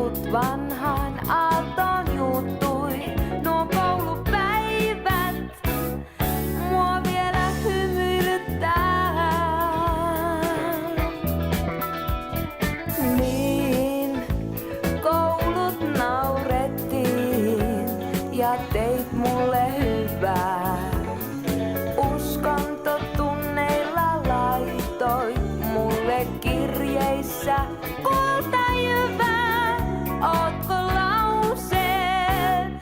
Jotkut vanhaan aaltoon juuttui, nuo koulupäivät mua vielä hymyilyttää. Niin koulut naurettiin ja teit mulle hyvää. Uskontotunneilla laitoit mulle kirjeissä kultajyvää. Ootko lauseet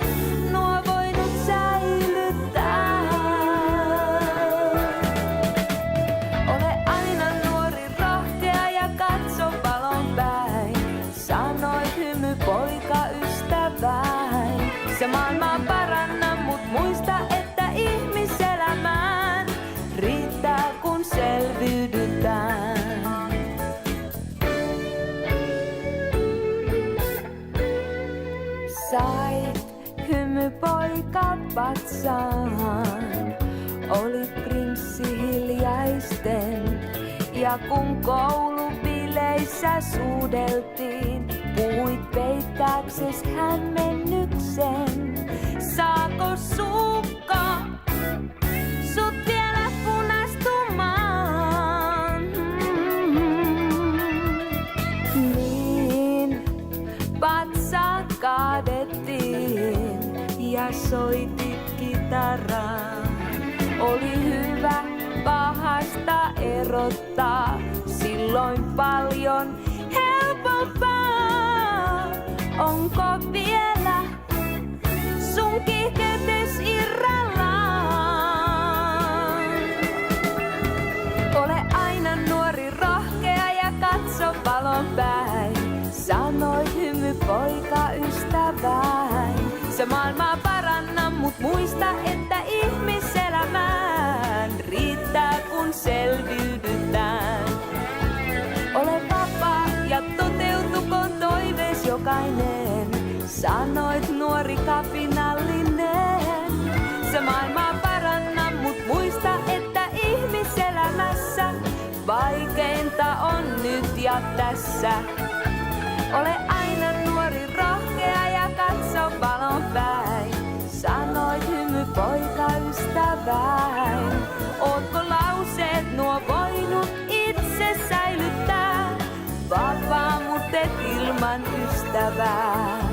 nuo voinut säilyttää? Ole aina nuori, rohkea ja katso valon päin. Sanoit hymy poikaystäväin. Se maailmaa paranna, mut muista, että ihmiselämään riittää kun selviydytään. Sait hymy poika patsaan, olit prinssi hiljaisten. Ja kun koulubileissä suudeltiin, puhuit peittääkses hämmennyksen. Saako sukka sut vielä punastumaan? Niin patsa kaadettiin ja soitit kitaraa. Oli hyvä pahasta erottaa, silloin paljon helpompaa. Onko vielä sun kiihkeytes irrallaan? Ole aina nuori, rohkea ja katso valon päin. Sanoit hymy poikaystäväin. Se maailmaa paranna, mut muista, että ihmiselämään riittää kun selviydytään. Ole vapaa ja toteutukoon toivees jokainen. Sanoit nuori kapinallinen. Se maailmaa paranna, mut muista, että ihmiselämässä vaikeinta on nyt ja tässä. Ole aina nuori, rohkea ja katso valon päin. Sanoit hymy poikaystäväin. Ootko lauseet nuo voinut itse säilyttää? Vapaa, mut et ilman ystävää.